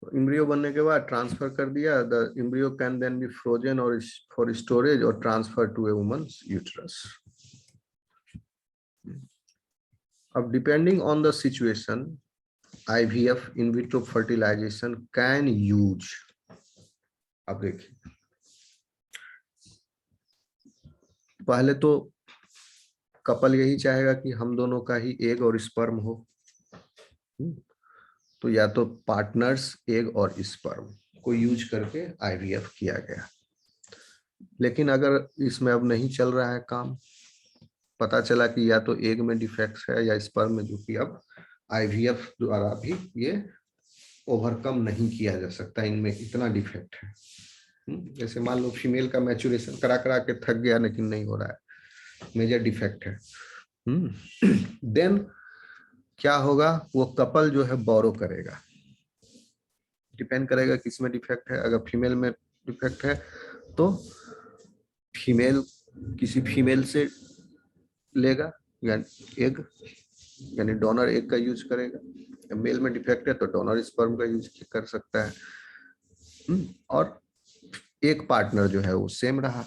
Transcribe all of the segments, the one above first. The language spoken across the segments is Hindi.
एम्ब्रियो बनने के बाद ट्रांसफर कर दिया, the embryo can then be frozen और फॉर स्टोरेज और transfer to a woman's uterus. अब depending on the situation IVF in vitro fertilisation can use. अब देखिए, पहले तो कपल यही चाहेगा कि हम दोनों का ही एग और स्पर्म हो, तो या तो पार्टनर्स एग और स्पर्म को यूज करके IVF किया गया। लेकिन अगर इसमें अब नहीं चल रहा है काम, पता चला कि या तो एग में डिफेक्ट है या स्पर्म में, जो कि अब IVF द्वारा भी ये ओवरकम नहीं किया जा सकता, इनमें इतना डिफेक्ट है। जैसे मान लो फीमेल का मैचुरेशन करा करा के थक गया लेकिन नहीं हो रहा है, मेजर डिफेक्ट है। देन क्या होगा, वो कपल जो है बोरो करेगा, डिपेंड करेगा किस में डिफेक्ट है। अगर फीमेल में डिफेक्ट है तो फीमेल किसी फीमेल से लेगा यानी एग, यानी डोनर एग का यूज करेगा। मेल में डिफेक्ट है तो डोनर स्पर्म का यूज कर सकता है। और एक पार्टनर जो है वो सेम रहा,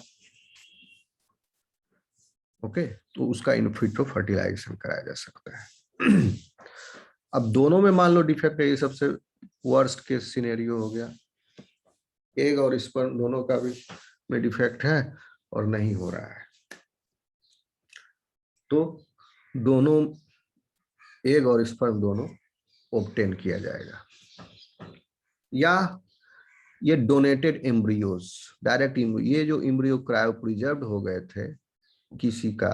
ओके, तो उसका इन विट्रो फर्टिलाइजेशन कराया जा सकता है। अब दोनों में मान लो डिफेक्ट है, ये सबसे वर्स्ट केस सिनेरियो हो गया, एग और स्पर्म दोनों का भी में डिफेक्ट है और नहीं हो रहा है, तो दोनों एग और स्पर्म दोनों ऑब्टेन किया जाएगा। या ये डोनेटेड एम्ब्रियोज, डायरेक्ट ये जो एम्ब्रियो क्रायो प्रिजर्व्ड हो गए थे किसी का,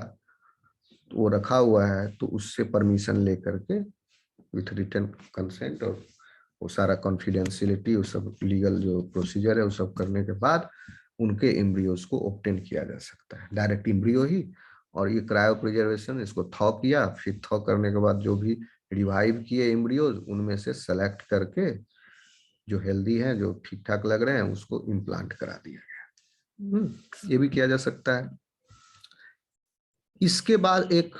वो रखा हुआ है, तो उससे परमिशन लेकर के विथ रिटन कंसेंट और वो सारा कॉन्फिडेंशियलिटी, वो सब लीगल जो प्रोसीजर है वो सब करने के बाद उनके एम्ब्रियोज को ऑब्टेन किया जा सकता है, डायरेक्ट एम्ब्रियो ही। और ये क्रायो प्रिजर्वेशन, इसको थॉ किया, फिर थॉ करने के बाद जो भी रिवाइव किए एम्ब्रियोज उनमें से सेलेक्ट करके जो हेल्दी है, जो ठीक ठाक लग रहे हैं, उसको इम्प्लांट करा दिया गया। ये भी किया जा सकता है। इसके बाद एक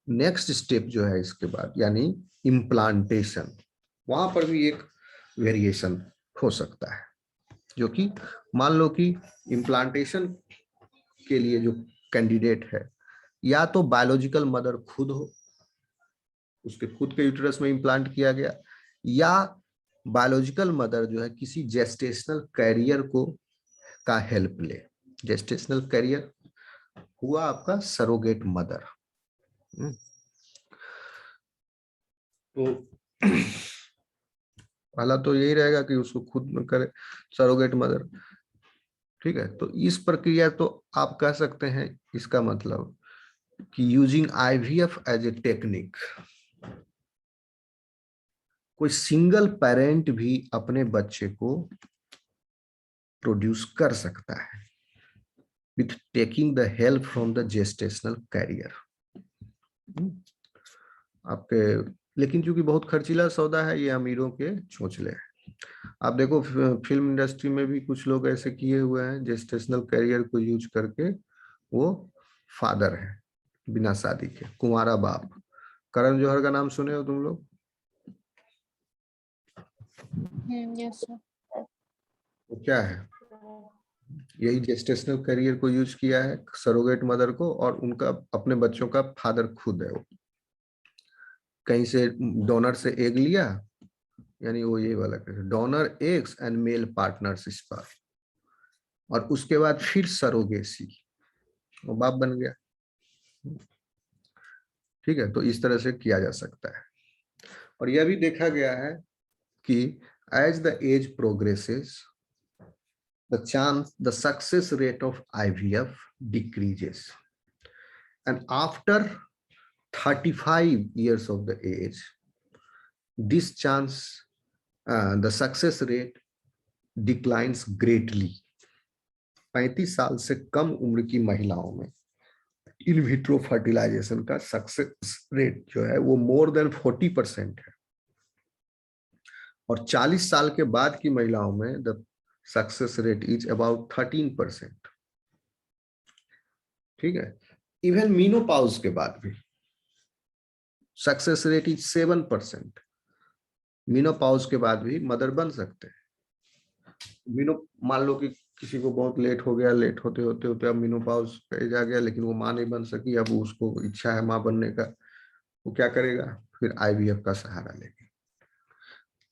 नेक्स्ट स्टेप जो है इसके बाद, यानी इम्प्लांटेशन, वहां पर भी एक वेरिएशन हो सकता है, जो कि मान लो कि इम्प्लांटेशन के लिए जो कैंडिडेट है, या तो बायोलॉजिकल मदर खुद हो, उसके खुद के यूटेरस में इम्प्लांट किया गया, या बायोलॉजिकल मदर जो है किसी जेस्टेशनल कैरियर को का हेल्प ले। जेस्टेशनल कैरियर हुआ आपका सरोगेट मदर। तो पहला तो यही रहेगा कि उसको खुद में करे सरोगेट मदर, ठीक है। तो इस प्रक्रिया तो आप कह सकते हैं, इसका मतलब कि using IVF as a technique, कोई सिंगल पेरेंट भी अपने बच्चे को प्रोड्यूस कर सकता है with taking the help from the gestational carrier. आपके लेकिन चूंकि बहुत खर्चीला सौदा है, ये अमीरों के चोंचले हैं। आप देखो फिल्म इंडस्ट्री में भी कुछ लोग ऐसे किए हुए हैं, जेस्टेशनल कैरियर को यूज करके वो फादर है बिना शादी के, कुंवारा बाप। करण जौहर का नाम सुने हो तुम लोग? Yes sir. वो क्या है, यही जेस्टेशनल कैरियर को यूज किया है, सरोगेट मदर को, और उनका अपने बच्चों का फादर खुद है वो। कहीं से डोनर से एग लिया, यानी वो ये वाला donor eggs and male partners sperm, और उसके बाद फिर सरोगेसी, वो बाप बन गया। ठीक है, तो इस तरह से किया जा सकता है। और यह भी देखा गया है कि as the age progresses the success rate of IVF decreases, and after 35 years of the age this chance the success rate declines greatly। 35 साल से कम उम्र की महिलाओं में इन विट्रो फर्टिलाइजेशन का सक्सेस रेट जो है वो मोर देन 40% है, और 40 साल के बाद की महिलाओं में the success rate is about 13%। ठीक है, इवन मीनोपॉज के बाद भी सक्सेस रेट इज 7%। मेनोपॉज के बाद भी मदर बन सकते हैं। मान लो कि किसी को बहुत लेट हो गया, लेट होते होते होते अब मेनोपॉज एज आ गया, लेकिन वो माँ नहीं बन सकी, अब उसको इच्छा है माँ बनने का, वो क्या करेगा, फिर आईवीएफ का सहारा लेगी।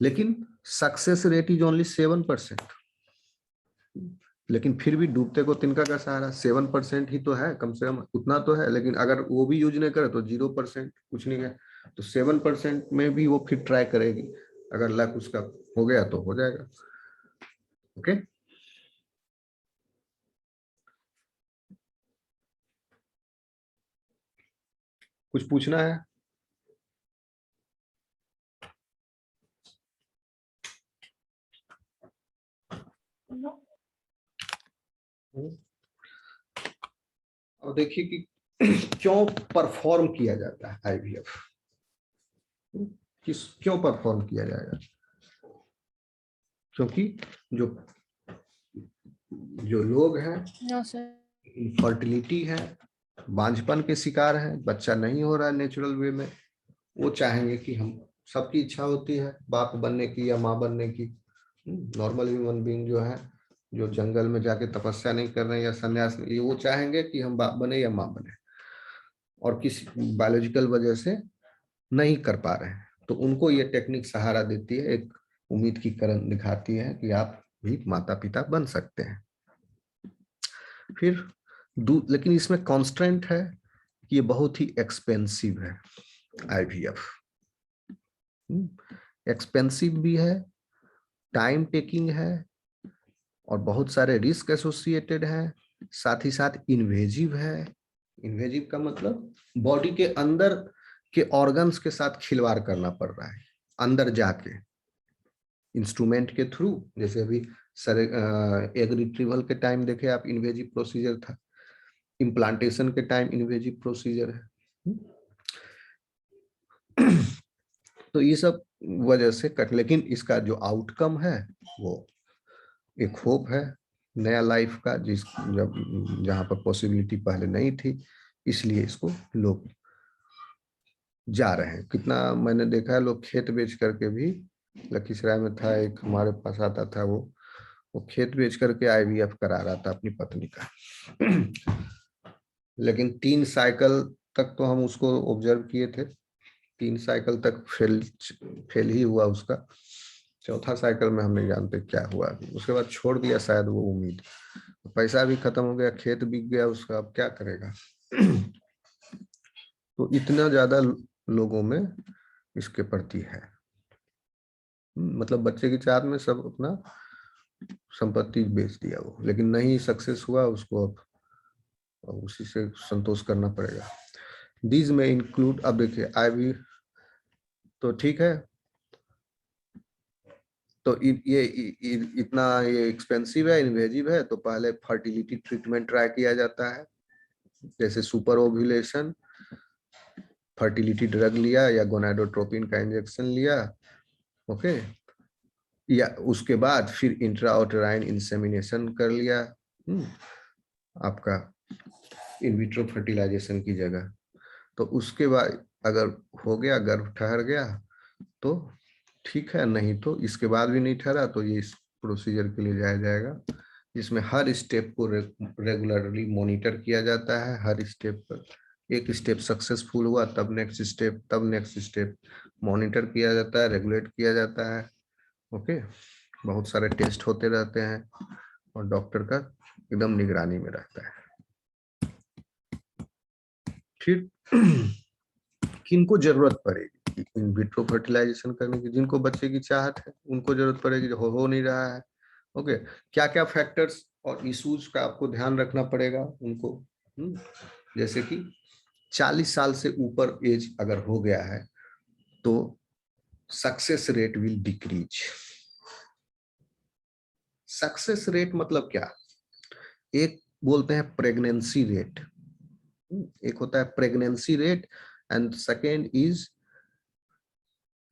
लेकिन सक्सेस रेट इज ओनली 7%। लेकिन फिर भी डूबते को तिनका का सहारा 7% ही तो है, कम से कम उतना तो है। लेकिन अगर वो भी यूज नहीं करे तो 0%, कुछ नहीं है। तो 7% में भी वो फिर ट्राई करेगी, अगर लक उसका हो गया तो हो जाएगा। ओके, कुछ पूछना है? और देखिए कि क्यों परफॉर्म किया जाता है आईवीएफ, क्यों परफॉर्म किया जाएगा? क्योंकि जो जो लोग हैं No, sir. फर्टिलिटी है, बांझपन के शिकार है, बच्चा नहीं हो रहा है नेचुरल वे में, वो चाहेंगे कि हम, सबकी इच्छा होती है बाप बनने की या माँ बनने की। नॉर्मल ह्यूमन बीइंग जो है, जो जंगल में जाके तपस्या नहीं कर रहे हैं या संन्यास नहीं, वो चाहेंगे कि हम बाप बने या माँ बने, और किसी बायोलॉजिकल वजह से नहीं कर पा रहे हैं। तो उनको ये टेक्निक सहारा देती है, एक उम्मीद की किरण दिखाती है कि आप भी माता पिता बन सकते हैं। फिर लेकिन इसमें कॉन्स्टेंट है कि ये बहुत ही एक्सपेंसिव है आईवीएफ। एक्सपेंसिव भी है, टाइम टेकिंग है, और बहुत सारे रिस्क एसोसिएटेड है, साथ ही साथ इन्वेजिव है। इन्वेजिव का मतलब बॉडी के अंदर के ऑर्गन्स के साथ खिलवाड़ करना पड़ रहा है, अंदर जाके इंस्ट्रूमेंट के थ्रू। जैसे अभी सर एग रिट्रीवल के टाइम देखे आप, इन्वेजिव प्रोसीजर था। इम्प्लांटेशन के टाइम इन्वेजिव प्रोसीजर है। तो ये सब वजह से कट, लेकिन इसका जो आउटकम है वो एक होप है नया लाइफ का, जिस जब जहाँ पर पॉसिबिलिटी पहले नहीं थी, इसलिए इसको लोग जा रहे हैं। कितना मैंने देखा है, लोग खेत बेच करके भी, लखीसराय में था एक हमारे पास आता था, वो खेत बेच करके आईवीएफ करा रहा था अपनी पत्नी का। लेकिन 3 साइकिल तक तो हम उसको ऑब्जर्व किए थे, 3 साइकिल तक फेल ही हुआ उसका। चौथा साइकिल में हम नहीं जानते क्या हुआ, उसके बाद छोड़ दिया शायद वो उम्मीद। पैसा भी खत्म हो गया, खेत बिक गया उसका, अब क्या करेगा। तो इतना ज्यादा लोगों में इसके प्रति है, मतलब बच्चे की चाहत में सब अपना संपत्ति बेच दिया वो, लेकिन नहीं सक्सेस हुआ उसको, अब उसी से संतोष करना पड़ेगा। दीज में इंक्लूड, अब देखिए आईवी तो ठीक है, तो ये इतना ये एक्सपेंसिव है, इन्वेजिव है, तो पहले फर्टिलिटी ट्रीटमेंट ट्राई किया जाता है, जैसे सुपर ओव्यूलेशन, फर्टिलिटी ड्रग लिया या गोनाडोट्रोपिन का इंजेक्शन लिया, ओके, या उसके बाद फिर इंट्राउटेराइन इंसेमिनेशन कर लिया, आपका इन विट्रो फर्टिलाइजेशन की जगह। तो उसके बाद अगर हो गया, गर्भ ठहर गया तो ठीक है, नहीं तो इसके बाद भी नहीं ठहरा तो ये इस प्रोसीजर के लिए जाया जाएगा, जिसमें हर स्टेप को रेगुलरली मॉनिटर किया जाता है। हर स्टेप पर, एक स्टेप सक्सेसफुल हुआ तब नेक्स्ट स्टेप, तब नेक्स्ट स्टेप मॉनिटर किया जाता है, रेगुलेट किया जाता है। ओके, बहुत सारे टेस्ट होते रहते हैं और डॉक्टर का एकदम निगरानी में रहता है। फिर किनको जरूरत पड़ेगी इन विट्रो फर्टिलाइजेशन करने की? जिनको बच्चे की चाहत है उनको जरूरत पड़ेगी, जो हो नहीं रहा है। ओके, क्या क्या फैक्टर्स और इश्यूज का आपको ध्यान रखना पड़ेगा उनको, जैसे कि 40 साल से ऊपर एज अगर हो गया है तो success rate will decrease. Success rate मतलब क्या? एक बोलते हैं प्रेगनेंसी रेट, एक होता है pregnancy rate, and second is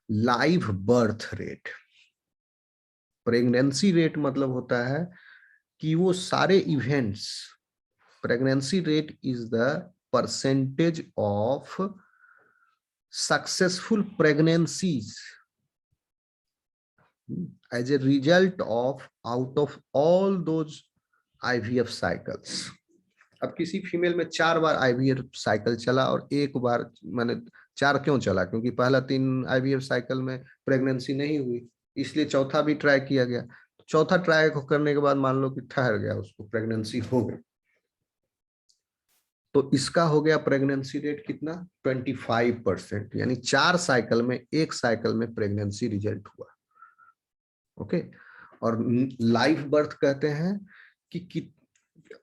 live birth rate. Pregnancy rate मतलब होता है कि वो सारे events, pregnancy rate is the percentage of successful pregnancies as a result of out of all those IVF cycles. अब किसी फीमेल में 4 बार IVF साइकिल चला और एक बार, माने 4 क्यों चला, क्योंकि पहला 3 IVF साइकिल में प्रेगनेंसी नहीं हुई, इसलिए चौथा भी ट्राई किया गया। चौथा ट्राई करने के बाद मान लो कि ठहर गया, उसको प्रेगनेंसी हो गई, तो इसका हो गया प्रेगनेंसी रेट कितना, 25%, यानी 4 साइकिल में एक साइकिल में प्रेगनेंसी रिजल्ट हुआ। ओके, और लाइव बर्थ कहते हैं कि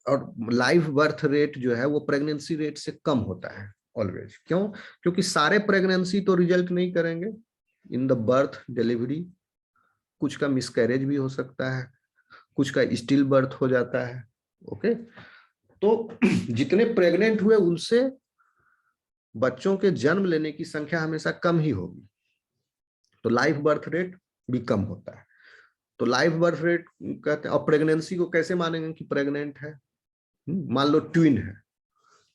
और लाइव बर्थ रेट जो है वो प्रेगनेंसी रेट से कम होता है ऑलवेज। क्यों? क्योंकि सारे प्रेगनेंसी तो रिजल्ट नहीं करेंगे इन द बर्थ डिलीवरी, कुछ का मिसकैरेज भी हो सकता है, कुछ का स्टिल बर्थ हो जाता है। ओके, तो जितने प्रेग्नेंट हुए उनसे बच्चों के जन्म लेने की संख्या हमेशा कम ही होगी, तो लाइव बर्थ रेट भी कम होता है। तो लाइव बर्थ रेट कहते हैं। और प्रेगनेंसी को कैसे मानेंगे कि प्रेग्नेंट है? मान लो ट्विन है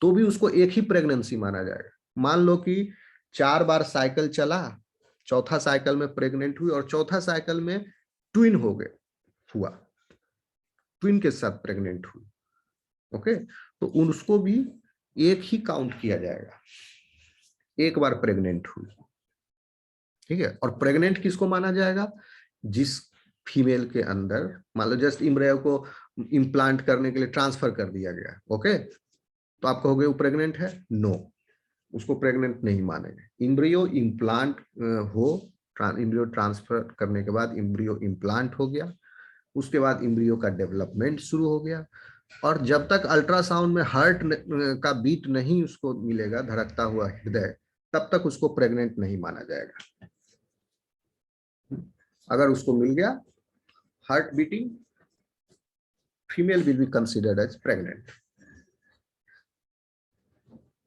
तो भी उसको एक ही प्रेगनेंसी माना जाएगा। मान लो कि 4 बार साइकिल चला, चौथा साइकिल में प्रेग्नेंट हुई और चौथा साइकिल में ट्विन हो गए, हुआ, ट्विन के साथ प्रेग्नेंट हुई। ओके, तो उसको भी एक ही काउंट किया जाएगा, एक बार प्रेग्नेंट हुई। ठीक है, और प्रेग्नेंट किसको माना जाएगा? जिस फीमेल के अंदर मान लो जस्ट इम्ब्रियो को इम्प्लांट करने के लिए ट्रांसफर कर दिया गया। ओके, तो आप कहोगे वो प्रेग्नेंट है? नो, उसको प्रेग्नेंट नहीं मानेंगे। इम्ब्रियो इम्प्लांट हो, इम्ब्रियो ट्रांसफर करने के बाद इम्ब्रियो इम्प्लांट हो गया, उसके बाद इम्ब्रियो का डेवलपमेंट शुरू हो गया, और जब तक अल्ट्रासाउंड में हार्ट का बीट नहीं उसको मिलेगा, धड़कता हुआ हृदय, तब तक उसको प्रेग्नेंट नहीं माना जाएगा। अगर उसको मिल गया heart beating, female will be considered as pregnant.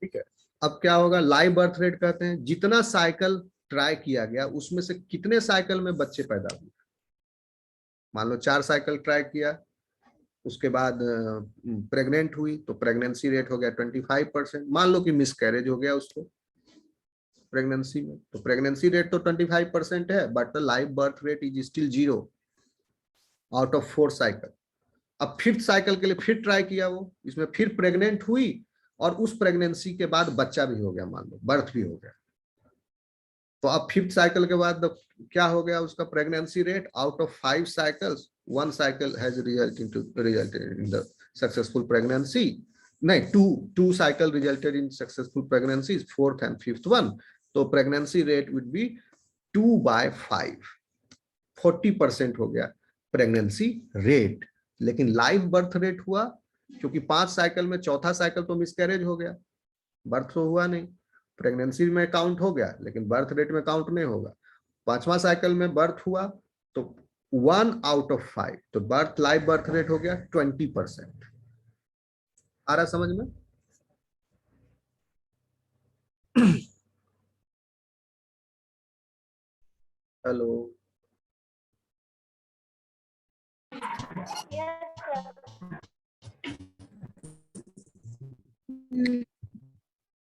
ठीक है, अब क्या होगा? लाइव बर्थ रेट कहते हैं जितना साइकिल ट्राई किया गया उसमें से कितने साइकिल में बच्चे पैदा हुए। मान लो 4 साइकिल ट्राई किया, उसके बाद प्रेग्नेंट हुई, तो प्रेगनेंसी रेट हो गया 25%। मान लो कि मिसकैरेज हो गया उसको प्रेगनेंसी में, तो प्रेगनेंसी रेट तो 25% है, but the live birth rate is still 0 out of 4 cycle. अब 5th साइकिल के लिए फिर ट्राई किया वो, इसमें फिर प्रेग्नेंट हुई और उस प्रेगनेंसी के बाद बच्चा भी हो गया, मान लो बर्थ भी हो गया, तो अब 5th साइकिल के बाद क्या हो गया उसका pregnancy rate? Out of 5 cycles 1 cycle has resulted in the successful pregnancy. नहीं, two cycle resulted in successful pregnancies, 4th and 5th one, तो प्रेगनेंसी रेट वुड बी 2/5, 40% हो गया प्रेगनेंसी रेट। लेकिन लाइव बर्थ रेट हुआ, क्योंकि 5 साइकिल में चौथा साइकिल तो मिसकैरेज हो गया, बर्थ तो हुआ नहीं, प्रेगनेंसी में काउंट हो गया लेकिन बर्थ रेट में काउंट नहीं होगा। 5वां साइकिल में बर्थ हुआ तो 1 आउट ऑफ 5, तो बर्थ लाइव बर्थ रेट हो गया 20%। आ रहा समझ में? हेलो,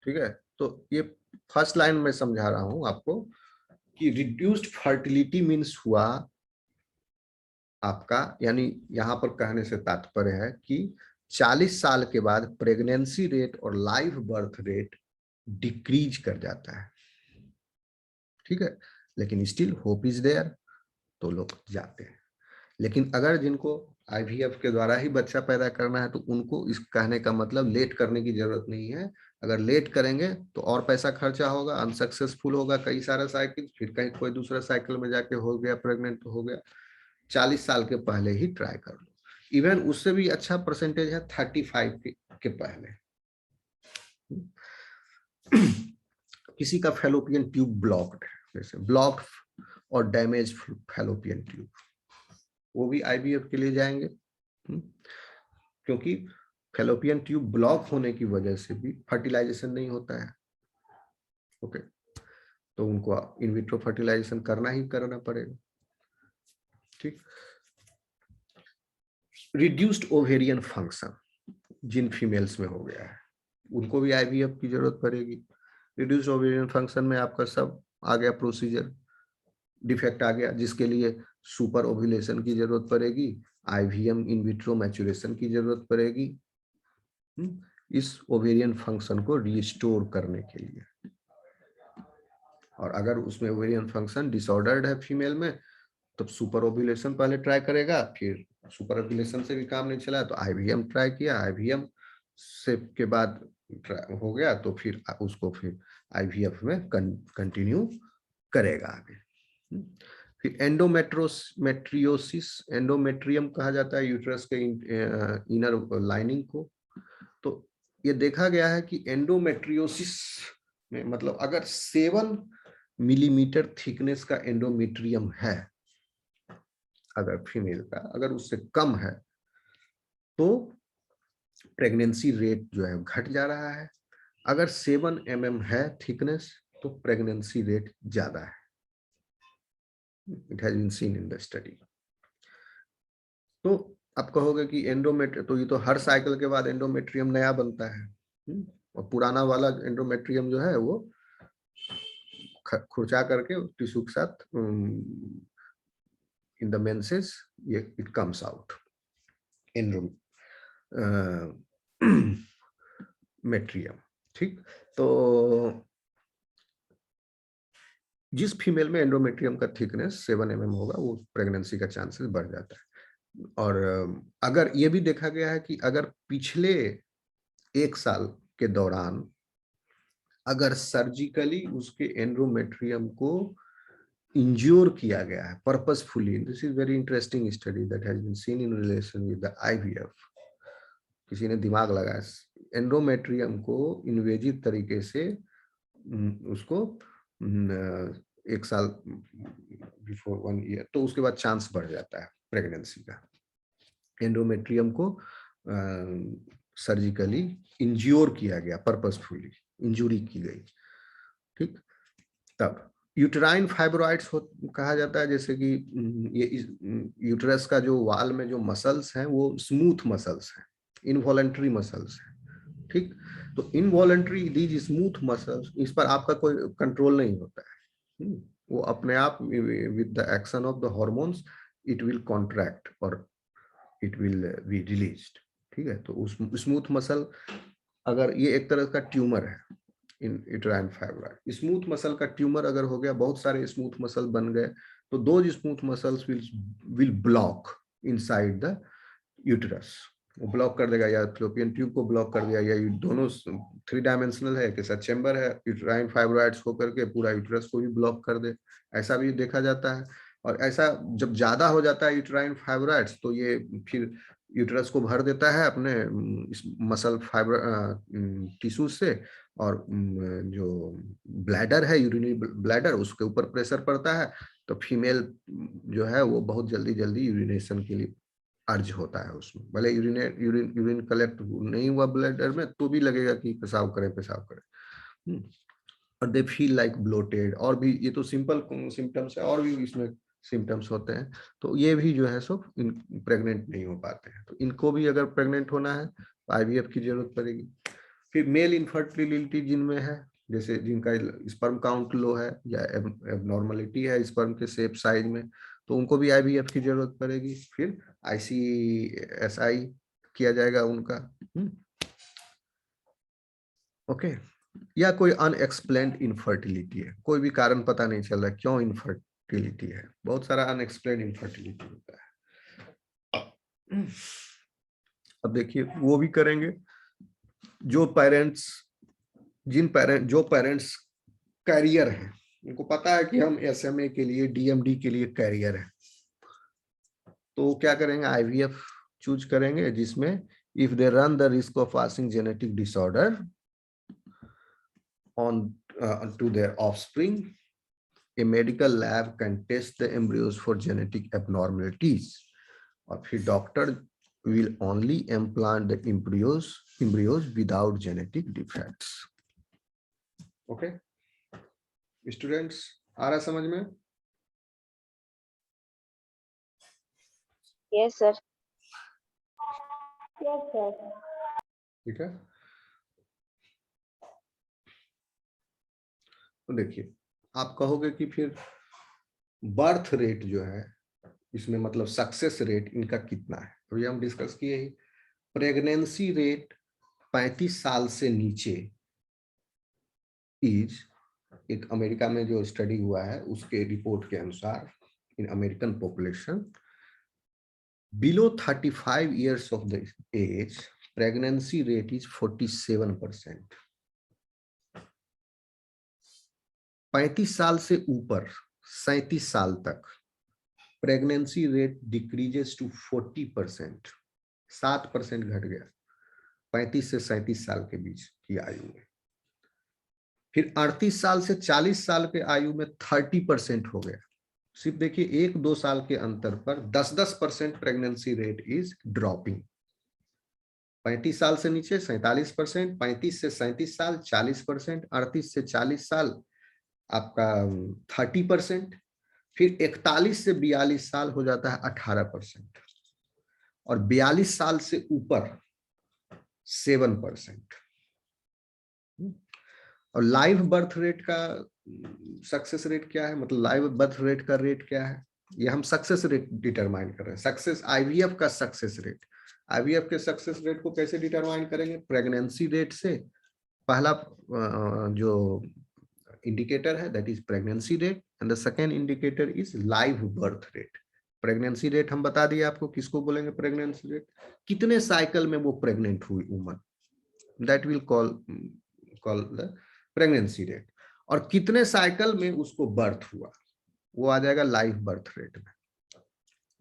ठीक है, तो ये फर्स्ट लाइन में समझा रहा हूं आपको कि रिड्यूस्ड फर्टिलिटी मीन्स हुआ आपका, यानी यहां पर कहने से तात्पर्य है कि 40 साल के बाद प्रेगनेंसी रेट और लाइव बर्थ रेट डिक्रीज कर जाता है। ठीक है, लेकिन स्टिल होप इज देयर, तो लोग जाते हैं। लेकिन अगर जिनको आईवीएफ के द्वारा ही बच्चा पैदा करना है तो उनको इस कहने का मतलब लेट करने की जरूरत नहीं है। अगर लेट करेंगे तो और पैसा खर्चा होगा, अनसक्सेसफुल होगा कई सारा साइकिल, फिर कहीं कोई दूसरा साइकिल में जाके हो गया प्रेग्नेंट हो गया। 40 साल के पहले ही ट्राई कर लो, इवन उससे भी अच्छा परसेंटेज है 35 के पहले। किसी का फैलोपियन ट्यूब ब्लॉक्ड है, जैसे ब्लॉक्ड और डैमेज फैलोपियन ट्यूब, वो भी आईवीएफ के लिए जाएंगे, क्योंकि फैलोपियन ट्यूब ब्लॉक होने की वजह से भी फर्टिलाइजेशन नहीं होता है। ओके, तो उनको इन विट्रो फर्टिलाइजेशन करना ही करना पड़ेगा। ठीक, रिड्यूस्ड ओवेरियन फंक्शन जिन फीमेल्स में हो गया है उनको भी आईवीएफ की जरूरत पड़ेगी। रिड्यूस्ड ओवेरियन फंक्शन में आपका सब आ गया, प्रोसीजर डिफेक्ट आ गया, जिसके लिए सुपर ओव्यूलेशन की जरूरत पड़ेगी, आईवीएम इन विट्रो मैच्योरेशन की जरूरत पड़ेगी इस ओवेरियन फंक्शन को रिस्टोर करने के लिए। और अगर उसमें ओवेरियन फंक्शन डिसऑर्डर्ड है फीमेल में, तो सुपर ओव्यूलेशन पहले ट्राई करेगा, फिर सुपर ओव्यूलेशन से भी काम नहीं चला तो आईवीएम ट्राई किया, आईवीएम से के बाद हो गया तो फिर उसको फिर आईवीएफ में कंटिन्यू करेगा आगे। फिर एंडोमेट्रियोसिस, एंडोमेट्रियम कहा जाता है यूट्रस के इनर लाइनिंग को। तो ये देखा गया है कि एंडोमेट्रियोसिस में मतलब अगर 7 मिलीमीटर थिकनेस का एंडोमेट्रियम है अगर फीमेल का, अगर उससे कम है तो प्रेगनेंसी रेट जो है घट जा रहा है। अगर 7 mm है थिकनेस तो प्रेगनेंसी रेट ज्यादा है। It has been seen in the study. तो आप कहोगे कि एंडोमेट्रियम, तो ये तो हर साइकिल के बाद एंडोमेट्रियम नया बनता है और पुराना वाला एंडोमेट्रियम जो है वो खुरचा करके टिश्यू के साथ इन द मेंसेस ये इट कम्स आउट एंडोमेट्रियम। ठीक, तो जिस फीमेल में एंडोमेट्रियम का थिकनेस 7 mm होगा वो प्रेगनेंसी का चांसेस बढ़ जाता है। और अगर ये भी देखा गया है कि अगर पिछले 1 साल के दौरान अगर सर्जिकली उसके एंडोमेट्रियम को इंज्योर किया गया है purposefully, this is very interesting study that has been seen in relation with the IVF. किसी ने दिमाग लगाया, एंडोमेट्रियम को इन्वेजिव तरीके से उसको 1 साल बिफोर 1 ईयर, तो उसके बाद चांस बढ़ जाता है प्रेगनेंसी का। एंडोमेट्रियम को सर्जिकली इंज्योर किया गया, पर्पसफुली इंजुरी की गई। ठीक, तब यूटेराइन फाइब्रॉइड्स कहा जाता है, जैसे कि ये यूटेरस का जो वाल में जो मसल्स हैं वो स्मूथ मसल्स हैं, इनवॉलंटरी मसल्स हैं। ठीक, तो इनवॉलंटरी दीज स्मूथ मसल्स, इस पर आपका कोई कंट्रोल नहीं होता है। वो अपने आप with the action of the hormones it will contract और इट विल बी रिलीज्ड। ठीक है, तो उस स्मूथ मसल, अगर ये एक तरह का ट्यूमर है इन यूटेराइन फाइब्रॉइड, स्मूथ मसल का ट्यूमर अगर हो गया, बहुत सारे स्मूथ मसल बन गए, तो दो smooth muscles will block inside the uterus. वो ब्लॉक कर देगा, या फ्लोपियन ट्यूब को ब्लॉक कर दिया, या दोनों 3 डायमेंशनल है कि चेंबर है, यूटेराइन फाइब्रॉइड्स होकर के पूरा यूटेरस को भी ब्लॉक कर दे, ऐसा भी देखा जाता है। और ऐसा जब ज्यादा हो जाता है यूटेराइन फाइब्रॉइड्स तो ये फिर यूटेरस को भर देता है अपने मसल फाइबर टिश्यू से, और जो ब्लैडर है, यूरिनरी ब्लैडर, उसके ऊपर प्रेशर पड़ता है, तो फीमेल जो है वो बहुत जल्दी जल्दी यूरिनेशन के लिए अर्ज होता है उसमें। भले यूरिन कलेक्ट नहीं हुआ ब्लैडर में तो भी लगेगा कि पेशाब करे पेशाब करे। और दे फील लाइक ब्लोटेड, और भी ये तो सिंपल सिम्टम्स है, और भी इसमें सिम्टम्स होते हैं। तो ये भी जो है सो प्रेग्नेंट नहीं हो पाते हैं, तो इनको भी अगर प्रेग्नेंट होना है तो आईवीएफ की जरूरत पड़ेगी। फिर मेल इनफर्टिलिटी जिनमें है, जैसे जिनका स्पर्म काउंट लो है या एबनॉर्मलिटी है स्पर्म के शेप साइज में, तो उनको भी आईवीएफ की जरूरत पड़ेगी। फिर आईसीएसआई किया जाएगा उनका। ओके, या कोई अनएक्सप्लेन्ड इनफर्टिलिटी है, कोई भी कारण पता नहीं चल रहा क्यों इनफर्टिलिटी है, बहुत सारा अनएक्सप्लेन्ड इनफर्टिलिटी होता है। अब देखिए वो भी करेंगे जो पेरेंट्स कैरियर हैं, उनको पता है कि हम एसएमए के लिए, डीएमडी के लिए कैरियर है, तो क्या करेंगे, आईवीएफ चूज करेंगे, जिसमें if they run the risk of passing genetic disorder on to their offspring, a medical lab can test the embryos for genetic abnormalities, और फिर doctor will only implant the embryos without genetic defects. Okay, students, आ रहा समझ में? Yes, sir. ठीक है, तो देखिए आप कहोगे कि फिर बर्थ रेट जो है इसमें मतलब सक्सेस रेट इनका कितना है, अभी हम डिस्कस किए ही। प्रेगनेंसी रेट 35 साल से नीचे इज, एक अमेरिका में जो स्टडी हुआ है उसके रिपोर्ट के अनुसार, in American population below 35 years of the age, pregnancy rate is 47%। 35 साल से ऊपर 37 साल तक प्रेगनेंसी रेट डिक्रीजेस टू 40%, 7% घट गया 35 से 37 साल के बीच की आयु में। फिर 38 साल से 40 साल के आयु में 30% हो गया। सिर्फ देखिए 1-2 साल के अंतर पर 10-10% प्रेगनेंसी रेट इज ड्रॉपिंग। 35 साल से नीचे 47%, 35 से 37 साल 40%, 38 से 40 साल आपका 30%, फिर 41 से 42 साल हो जाता है 18%, और 42 साल से ऊपर 7%। और लाइव बर्थ रेट का सक्सेस रेट क्या है, मतलब लाइव बर्थ रेट का रेट क्या है, ये हम सक्सेस रेट डिटरमाइन कर रहे हैं। सक्सेस आईवीएफ का सक्सेस रेट, आईवीएफ के सक्सेस रेट को कैसे डिटरमाइन करेंगे, प्रेगनेंसी रेट से। पहला जो इंडिकेटर है that is pregnancy rate, and the second indicator is live birth rate. Pregnancy rate हम बता दिए आपको, किसको बोलेंगे प्रेगनेंसी रेट, कितने साइकिल में वो प्रेग्नेंट हुई woman, that will call the pregnancy rate. और कितने साइकिल में उसको बर्थ हुआ, वो आ जाएगा लाइव बर्थ रेट में।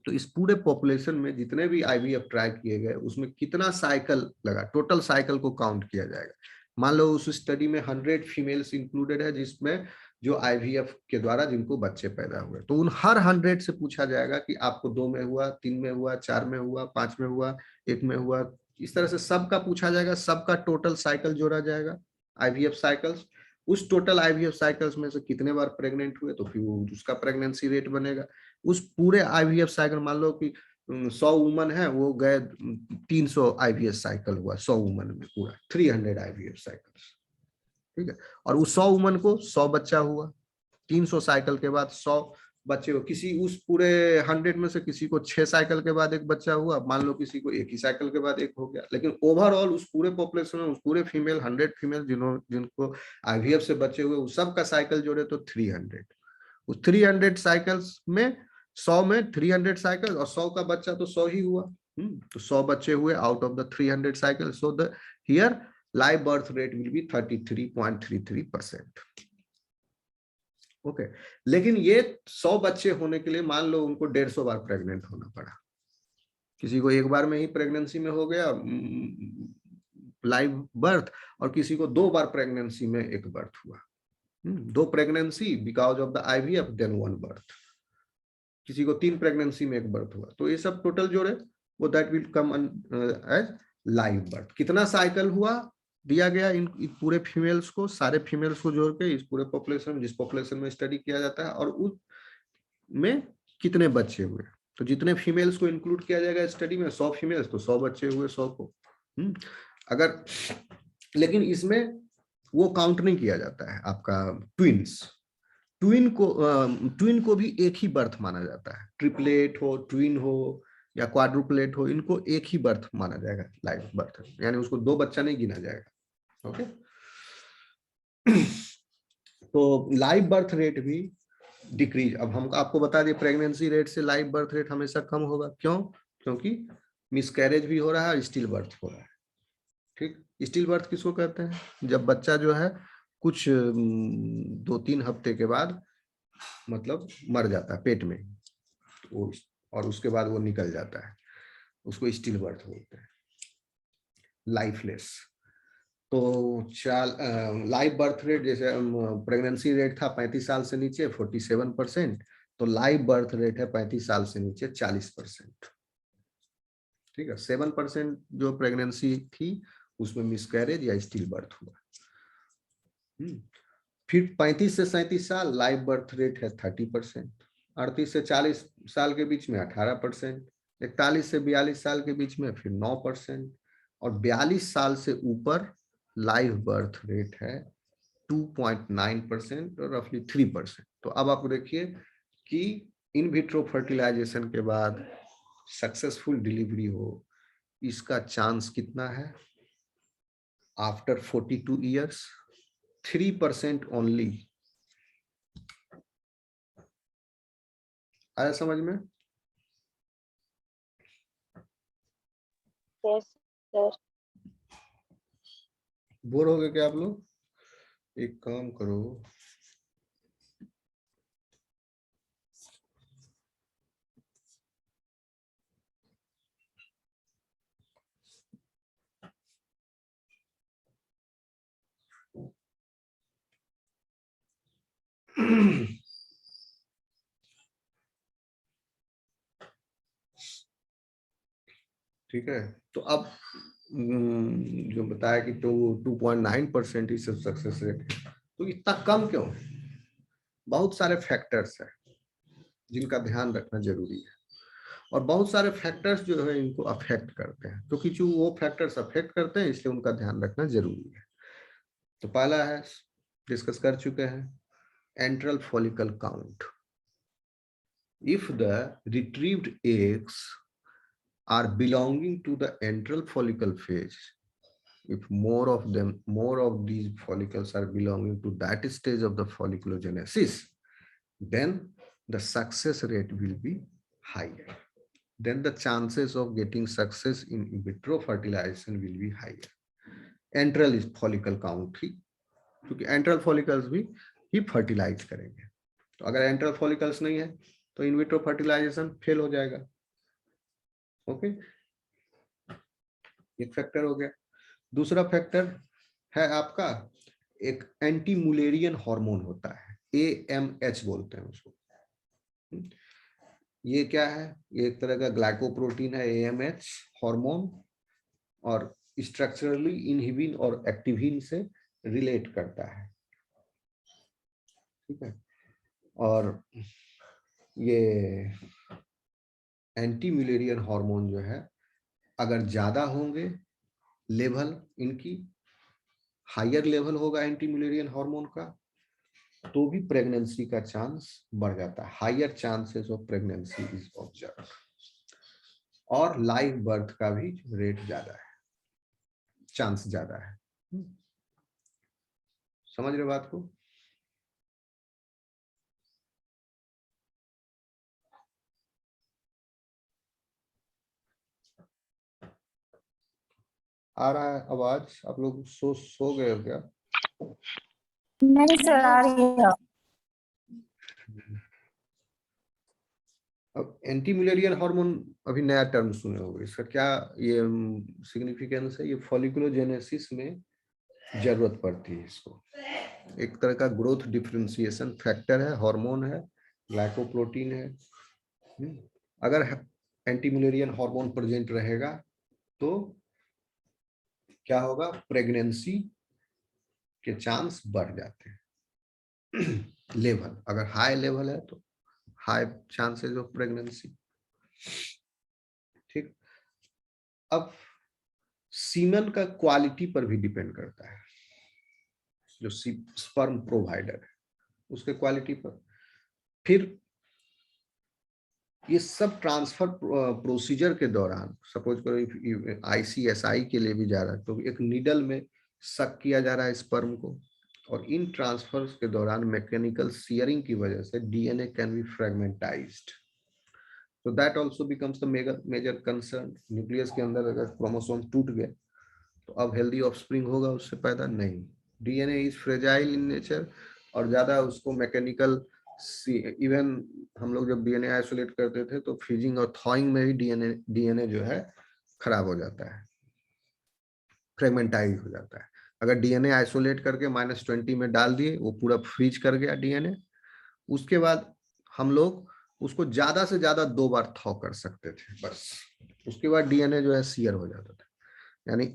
तो इस पूरे पॉपुलेशन में जितने भी आईवीएफ ट्राई किए गए उसमें कितना साइकिल लगा, टोटल साइकिल को काउंट किया जाएगा। मान लो उस स्टडी में 100 फीमेल्स इंक्लूडेड है, जिसमें जो आईवीएफ के द्वारा जिनको बच्चे पैदा हुए, तो उन हर 100 से पूछा जाएगा कि आपको 2 में हुआ, 3 में हुआ, 4 में हुआ, 5 में हुआ, 1 में हुआ। इस तरह से सबका पूछा जाएगा, सबका टोटल साइकिल जोड़ा जाएगा, आईवीएफ साइकिल्स। उस टोटल आईवीएफ साइकिल्स में से कितने बार प्रेग्नेंट हुए तो फिर उसका प्रेगनेंसी रेट बनेगा। उस पूरे आईवीएफ साइकिल, मान लो कि 100 वुमन है, वो गए 300 आईवीएफ साइकिल हुआ 100 वुमन में, पूरा 300 आईवीएफ साइकिल्स, ठीक है। और उस 100 वुमन को 100 बच्चा हुआ, 300 साइकिल के बाद 100 बच्चे हो, किसी उस पूरे 100 में से किसी को 6 साइकिल के बाद एक बच्चा हुआ, मान लो किसी को 1 ही साइकिल के बाद एक हो गया, लेकिन ओवरऑल उस पूरे पॉपुलेशन में, उस पूरे फीमेल 100 फीमेल जिनको आईवीएफ से बच्चे हुए, उस सबका साइकिल जोड़े तो 300। उस 300 साइकिल्स में 100 में 300 साइकिल और 100 का बच्चा तो 100 ही हुआ। तो 100 बच्चे हुए out of the 300 cycle. So the here live birth rate will be 33.33%। Okay, लेकिन ये 100 बच्चे होने के लिए मान लो उनको 150 बार प्रेग्नेंट होना पड़ा। किसी को एक बार में ही प्रेगनेंसी में हो गया लाइव बर्थ, और किसी को 2 बार प्रेगनेंसी में एक बर्थ हुआ। 2 pregnancy because of the IVF, then 1 birth. किसी को 3 प्रेगनेंसी में एक बर्थ हुआ, तो ये सब टोटल जोड़े वो that will come as live birth. कितना साइकिल हुआ दिया गया इन पूरे फीमेल्स को, सारे फीमेल्स को जोड़ के इस पूरे पॉपुलेशन में, जिस पॉपुलेशन में स्टडी किया जाता है, और उस में कितने बच्चे हुए। तो जितने फीमेल्स को इंक्लूड किया जाएगा स्टडी में, 100 फीमेल्स तो 100 बच्चे हुए 100 को। अगर, लेकिन इसमें वो काउंट नहीं किया जाता है आपका ट्विंस। ट्विन को भी एक ही बर्थ माना जाता है, ट्रिपलेट हो, ट्विन हो या क्वाड्रुपलेट हो, इनको एक ही बर्थ माना जाएगा लाइव बर्थ, यानी उसको 2 बच्चा नहीं गिना जाएगा। ओके, तो लाइव बर्थ रेट भी डिक्रीज। अब हम आपको बता दिए प्रेगनेंसी रेट से लाइव बर्थ रेट हमेशा कम होगा। क्यों? क्योंकि मिसकैरेज भी हो रहा है, स्टिल बर्थ हो रहा है। ठीक, स्टिल बर्थ किसको कहते हैं? जब बच्चा जो है कुछ 2-3 हफ्ते के बाद मतलब मर जाता है पेट में वो, और उसके बाद वो निकल जाता है, उसको स्टिल बर्थ बोलते हैं, लाइफलेस। तो लाइव बर्थ रेट, जैसे प्रेगनेंसी रेट था 35 साल से नीचे 47%, तो लाइव बर्थ रेट है 35 साल से नीचे 40%। ठीक है, 7% जो प्रेगनेंसी थी उसमें मिसकैरेज या स्टिल बर्थ हुआ। फिर 35 से 37 साल लाइव बर्थ रेट है 30%, 38 से 40 साल के बीच में 18%, 41 से 42 साल के बीच में फिर 9%, और 42 साल से ऊपर लाइव बर्थ रेट है 2.9% और रफली 3%। तो अब आप देखिए कि इन विट्रो फर्टिलाइजेशन के बाद सक्सेसफुल डिलीवरी हो, इसका चांस कितना है? After 42 years 3% only. आया समझ में? Yes sir. बोर हो गए क्या आप लोग? एक काम करो, ठीक है। तो अब जो बताया कि तो 2.9% ही सिर्फ सक्सेस रेट है, तो इतना कम क्यों? बहुत सारे फैक्टर्स हैं जिनका ध्यान रखना जरूरी है, और बहुत सारे फैक्टर्स जो है इनको अफेक्ट करते हैं, तो क्योंकि वो फैक्टर्स अफेक्ट करते हैं इसलिए उनका ध्यान रखना जरूरी है। तो पहला है, डिस्कस कर चुके हैं, enteral follicle count. If the retrieved eggs are belonging to the antral follicle phase, if more of these follicles are belonging to that stage of the folliculogenesis, then the success rate will be higher. Then the chances of getting success in in vitro fertilization will be higher. Antral is follicle count ही, क्योंकि एंट्रल फॉलिकल्स भी ही फर्टिलाइज करेंगे। तो अगर एंट्रल फॉलिकल्स नहीं है तो इन विट्रो फर्टिलाइजेशन फेल हो जाएगा। ओके, एक फैक्टर हो गया। दूसरा फैक्टर है आपका एक एंटी मुलेरियन हार्मोन होता है, AMH बोलते हैं उसको। ये क्या है? ये एक तरह का ग्लाइकोप्रोटीन है, AMH हार्मोन, और स्ट्रक्चरली इनहिबिन और एक्टिविन से रिलेट करता है। ठीक है, और ये एंटी मुलेरियन हार्मोन जो है अगर ज्यादा होंगे लेवल, इनकी हायर लेवल होगा एंटी मुलेरियन हार्मोन का, तो भी प्रेगनेंसी का चांस बढ़ जाता है। Higher chances of pregnancy is observe, और लाइव बर्थ का भी रेट ज्यादा है, चांस ज्यादा है। समझ रहे बात को? आ रहा है आवाज? आप लोग सो गए हो क्या? नहीं सर, आ रही है। अब एंटी मुलेरियन हार्मोन अभी नया टर्म सुने होंगे, इसका क्या ये सिग्निफिकेंस है? ये फॉलिकुलोजेनेसिस में जरूरत पड़ती है इसको। एक तरह का ग्रोथ डिफरेंशिएशन फैक्टर है, हार्मोन है, ग्लाइकोप्रोटीन है। अगर एंटी मुलेरियन हार्मोन प्रेजेंट रहेगा तो क्या होगा? प्रेगनेंसी के चांस बढ़ जाते हैं। लेवल अगर हाई लेवल है तो हाई चांसेस ऑफ प्रेगनेंसी। ठीक, अब सीमेन का क्वालिटी पर भी डिपेंड करता है, जो स्पर्म प्रोवाइडर है उसके क्वालिटी पर। फिर ये सब ट्रांसफर प्रोसीजर के दौरान, सपोज करो ICSI के लिए भी जा रहा है तो एक नीडल में सक किया जा रहा है स्पर्म को, और इन ट्रांसफर्स के दौरान मैकेनिकल सीयरिंग की वजह से DNA कैन बी फ्रेगमेंटाइज्ड, तो that also becomes the major concern. Nucleus के अंदर अगर क्रोमोसोम टूट गए तो अब हेल्दी ऑफस्प्रिंग होगा उससे पैदा नहीं। DNA is fragile in nature, और ज्यादा उसको मैकेनिकल, इवन हम लोग जब DNA आइसोलेट करते थे तो फ्रीजिंग और थॉइंग में भी DNA जो है खराब हो जाता है, फ्रेगमेंटाइज हो जाता है। अगर DNA आइसोलेट करके -20 में डाल दिए, वो पूरा फ्रीज कर गया DNA, उसके बाद हम लोग उसको ज्यादा से ज्यादा 2 बार थॉ कर सकते थे बस, उसके बाद DNA जो है सीयर हो जाता था। यानी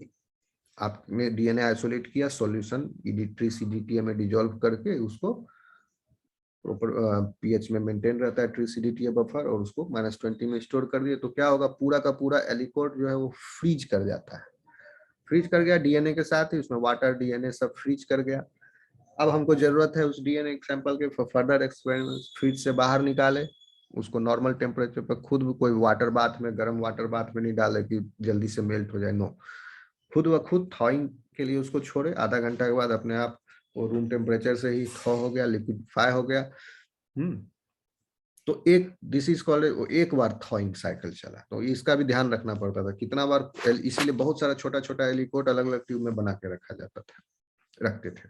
आपने DNA आइसोलेट किया, सॉल्यूशन ट्रीसीडीटीए में डिजोल्व करके उसको प्रॉपर पीएच में मेंटेन रहता है ट्रीसीडीटीए बफर, और उसको -20 में स्टोर कर दिए तो क्या होगा? पूरा का पूरा एलिकोट जो है वो फ्रीज कर जाता है, फ्रीज कर गया DNA के साथ ही, उसमें वाटर DNA सब फ्रीज कर गया। अब हमको जरूरत है उस DNA सैंपल के फर्दर एक्सपेरिमेंट, फ्रीज से बाहर निकाले, उसको नॉर्मल टेम्परेचर पर खुद कोई वाटर बाथ में, गर्म वाटर बाथ में नहीं डाले कि जल्दी से मेल्ट हो जाए, नो, खुद व खुद थॉइंग के लिए उसको छोड़े, आधा घंटा के बाद अपने आप वो रूम टेम्परेचर से ही थॉ हो गया, लिक्विडिफाई हो गया। तो एक दिस इज कॉल्ड, एक बार थॉइंग साइकिल चला, तो इसका भी ध्यान रखना पड़ता था कितना बार, इसीलिए बहुत सारा छोटा छोटा एलिकोट अलग अलग ट्यूब में बना के रखा जाता था, रखते थे।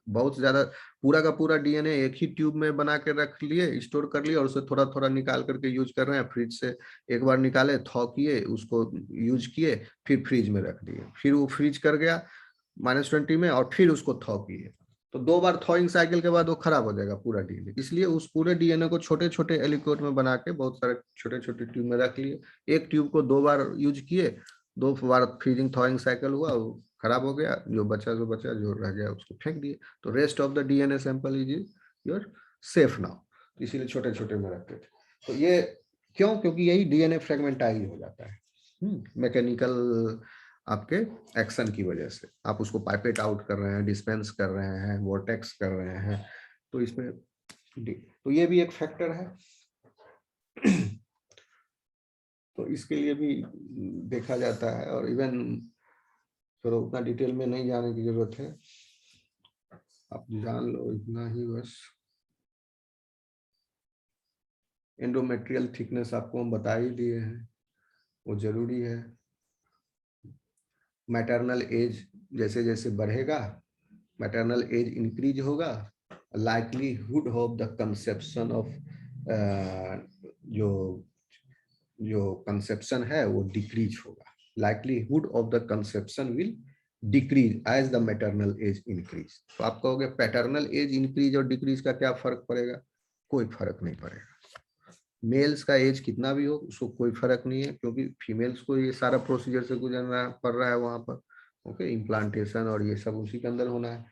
बहुत ज्यादा पूरा का पूरा डीएनए एक ही ट्यूब में बना के रख लिए, स्टोर कर लिए, और उसे थोड़ा थोड़ा निकाल करके यूज कर रहे हैं, फ्रिज से एक बार निकाले, थॉ किए, उसको यूज किए, फिर फ्रिज में रख दिए, फिर वो फ्रीज कर गया -20 में, और फिर उसको थॉ किए, तो 2 बार थॉइंग साइकिल के बाद वो खराब हो जाएगा पूरा डीएनए। इसलिए उस पूरे डीएनए को छोटे छोटे एलिकोट में बना के बहुत सारे छोटे छोटे ट्यूब में रख लिए, एक ट्यूब को 2 बार यूज किए, 2 बार फ्रीजिंग थॉइंग साइकिल हुआ, वो खराब हो गया, जो बचा जो बचा, जो रह गया उसको फेंक दिए, तो rest of the DNA sample is your safe now. इसीलिए छोटे छोटे में रखते थे। तो ये क्यों? क्योंकि यही डीएनए फ्रेगमेंटाइज हो जाता है मैकेनिकल आपके एक्शन की वजह से। आप उसको पाइपेट आउट कर रहे हैं, डिस्पेंस कर रहे हैं, वोर्टेक्स कर रहे हैं, तो इसमें तो ये भी एक फैक्टर है। तो इसके लिए भी देखा जाता है, और इवन थोड़ा उतना डिटेल में नहीं जाने की जरूरत है, आप जान लो इतना ही बस। एंडोमेट्रियल थिकनेस आपको हम बता ही दिए हैं, वो जरूरी है। मैटरनल एज जैसे जैसे बढ़ेगा, मैटरनल एज इंक्रीज होगा, likelihood of the conception of जो जो कंसेप्शन है वो डिक्रीज होगा, likelihood of the conception will decrease as the maternal age increase। तो आप कहोगे पैटर्नल एज इंक्रीज और डिक्रीज का क्या फर्क पड़ेगा? कोई फर्क नहीं पड़ेगा। मेल्स का एज कितना भी हो उसको कोई फर्क नहीं है, क्योंकि फीमेल्स को ये सारा प्रोसीजर से गुजरना पड़ रहा है वहां पर, ओके, इम्प्लांटेशन और ये सब उसी के अंदर होना है,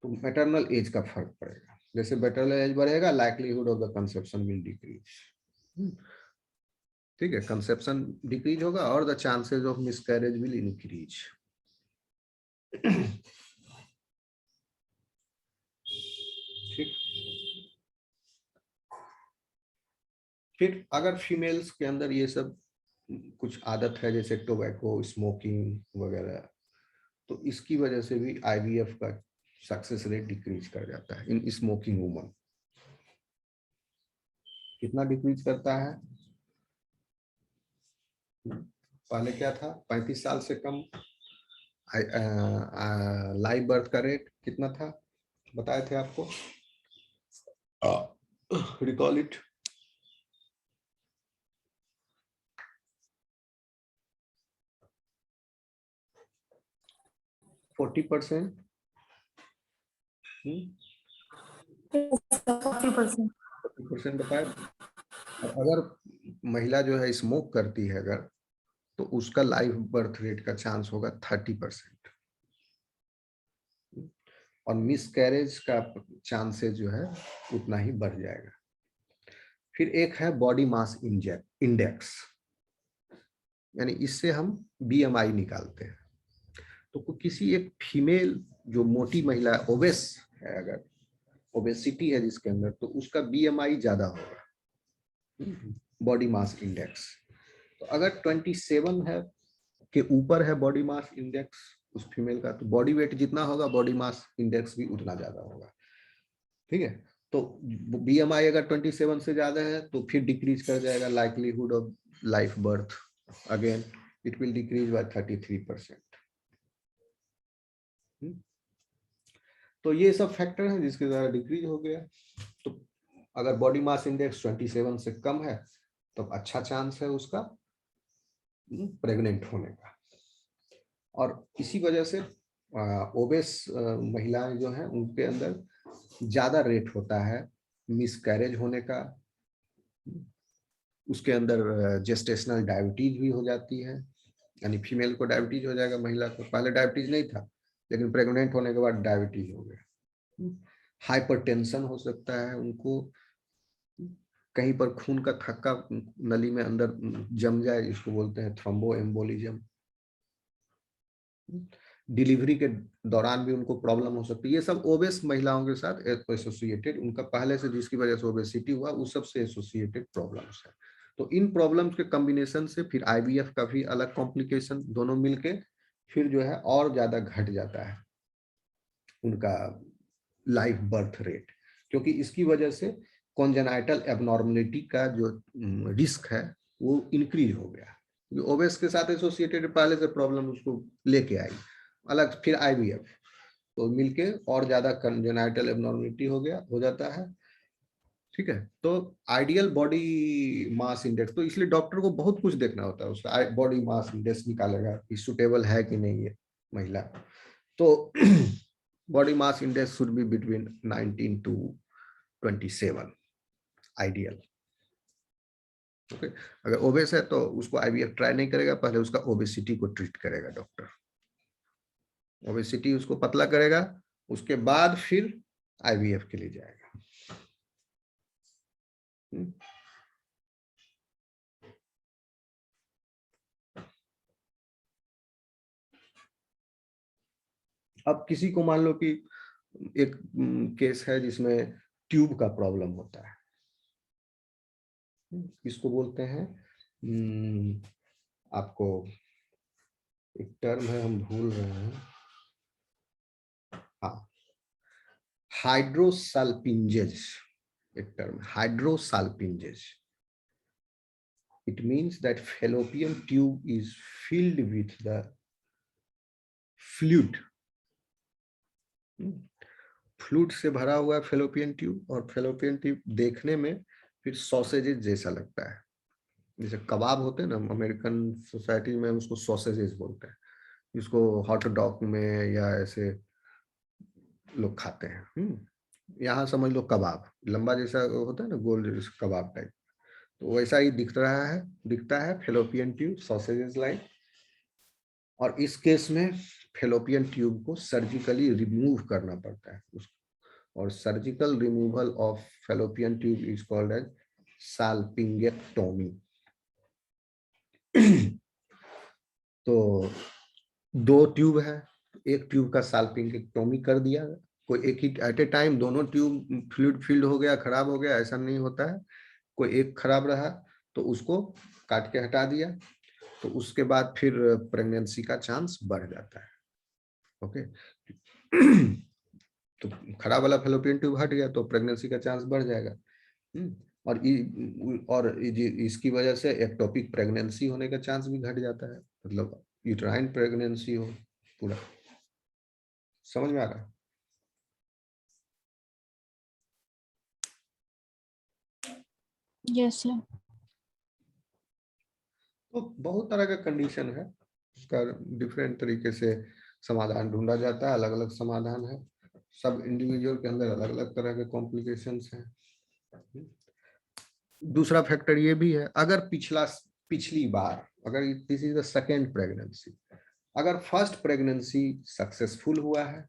तो मैटरनल एज का फर्क पड़ेगा। जैसे मैटरनल एज बढ़ेगा, likelihood of the conception will decrease, ठीक है, कंसेप्शन डिक्रीज होगा और the chances of miscarriage will increase. ठीक, फिर अगर फीमेल्स के अंदर ये सब कुछ आदत है, जैसे टोबैको, स्मोकिंग वगैरह, तो इसकी वजह से भी आईवीएफ का सक्सेस रेट डिक्रीज कर जाता है इन स्मोकिंग वुमन। कितना डिक्रीज करता है? पहले क्या था, 35 साल से कम लाइव बर्थ का रेट कितना था, बताए थे आपको, रिकॉल इट? फोर्टी 40% बताए। अगर महिला जो है स्मोक करती है अगर, तो उसका लाइव बर्थ रेट का चांस होगा 30%, और मिस कैरेज का चांसेस जो है उतना ही बढ़ जाएगा। फिर एक है बॉडी मास इंडेक्स, यानी इससे हम बीएमआई निकालते हैं। तो किसी एक फीमेल जो मोटी महिला ओबेस है, अगर ओबेसिटी है जिसके अंदर, तो उसका बीएमआई ज्यादा होगा, बॉडी मास इंडेक्स। तो अगर 27 है के ऊपर है बॉडी मास इंडेक्स उस फीमेल का, तो बॉडी वेट जितना होगा बॉडी मास इंडेक्स भी उतना ज्यादा होगा, ठीक है। तो बीएमआई अगर 27 से ज्यादा है तो फिर डिक्रीज कर जाएगा, likelihood of life birth again it will decrease by 33%। तो ये सब फैक्टर है जिसके द्वारा डिक्रीज हो गया। तो अगर बॉडी मास इंडेक्स 27 से कम है तो अच्छा चांस है उसका प्रेग्नेंट होने का। और इसी वजह से ओबेस महिलाएं जो हैं उनके अंदर ज्यादा रेट होता है मिसकैरेज होने का, उसके अंदर जेस्टेशनल डायबिटीज भी हो जाती है, यानी फीमेल को डायबिटीज हो जाएगा, महिला को पहले डायबिटीज नहीं था लेकिन प्रेग्नेंट होने के बाद डायबिटीज हो गया। हाइपरटेंशन हो सकता है उनको, कहीं पर खून का थक्का नली में अंदर जम जाए, इसको बोलते हैं थ्रोम्बो एम्बोलिज्म। डिलीवरी के दौरान भी उनको प्रॉब्लम हो सकती है। ये सब ओबेस महिलाओं के साथ एसोसिएटेड, उनका पहले से जिसकी वजह से ओबेसिटी हुआ उस सब से एसोसिएटेड प्रॉब्लम्स है। तो इन प्रॉब्लम्स के कॉम्बिनेशन से फिर आईवीएफ का भी अलग कॉम्प्लिकेशन, दोनों मिलके फिर जो है और ज्यादा घट जाता है उनका लाइफ बर्थ रेट, क्योंकि इसकी वजह से कॉन्जेनाइटल एबनॉर्मलिटी का जो रिस्क है वो इंक्रीज हो गया। ओबेस के साथ एसोसिएटेड पहले से प्रॉब्लम उसको लेके आई अलग, फिर आईवीएफ तो मिलके और ज्यादा कॉन्जेनाइटल एबनॉर्मलिटी हो जाता है। ठीक है, तो आइडियल बॉडी मास इंडेक्स, तो इसलिए डॉक्टर को बहुत कुछ देखना होता है, उसका बॉडी मास इंडेक्स निकालेगा कि सुटेबल है कि नहीं है महिला। तो body mass index should be between 19 to 27 ideal. Okay, अगर ओबेस है तो उसको आईवीएफ ट्राई नहीं करेगा, पहले उसका ओबेसिटी को ट्रीट करेगा डॉक्टर, ओबेसिटी उसको पतला करेगा, उसके बाद फिर आईवीएफ के लिए जाएगा। अब किसी को मान लो कि एक केस है जिसमें ट्यूब का प्रॉब्लम होता है, इसको बोलते हैं आपको एक टर्म है हम भूल रहे हैं, हाँ, हाइड्रोसाल्पिंजेस, एक term हाइड्रोसाल्पिंजेस। It means that fallopian tube is filled with the fluid, fluid से भरा हुआ है फेलोपियन ट्यूब, और फेलोपियन ट्यूब देखने में फिर सॉसेजेस जैसा लगता है, जैसे कबाब होते हैं ना, अमेरिकन सोसाइटी में उसको सॉसेजेस बोलते हैं, इसको हॉट डॉग में या ऐसे लोग खाते हैं। यहाँ समझ लो कबाब लंबा जैसा होता है ना, गोल कबाब टाइप, तो वैसा ही दिखता है फेलोपियन ट्यूब, सॉसेजेस लाइक। और इस केस में फेलोपियन ट्यूब को सर्जिकली रिमूव करना पड़ता है, और surgical removal of fallopian tube is called as salpingectomy. तो दो ट्यूब है, एक ट्यूब का साल्पिंगेक्टोमी कर दिया, कोई एक ही एट ए टाइम दोनों ट्यूब फ्लूइड फील्ड हो गया, खराब हो गया, ऐसा नहीं होता है, कोई एक खराब रहा तो उसको काट के हटा दिया, तो उसके बाद फिर प्रेगनेंसी का चांस बढ़ जाता है। ओके, तो खराब वाला फेलोपियन ट्यूब हट गया तो प्रेगनेंसी का चांस बढ़ जाएगा। और इसकी वजह से एक्टोपिक प्रेगनेंसी होने का चांस भी घट जाता है, मतलब यूट्राइन प्रेगनेंसी हो पूरा। समझ में आ रहा है? Yes sir. तो बहुत तरह का कंडीशन है, उसका डिफरेंट तरीके से समाधान ढूंढा जाता है, अलग अलग समाधान है, सब इंडिविजुअल के अंदर अलग अलग तरह के कॉम्प्लिकेशंस हैं। दूसरा फैक्टर ये भी है, अगर पिछली बार अगर this is the second pregnancy, अगर फर्स्ट प्रेगनेंसी सक्सेसफुल हुआ है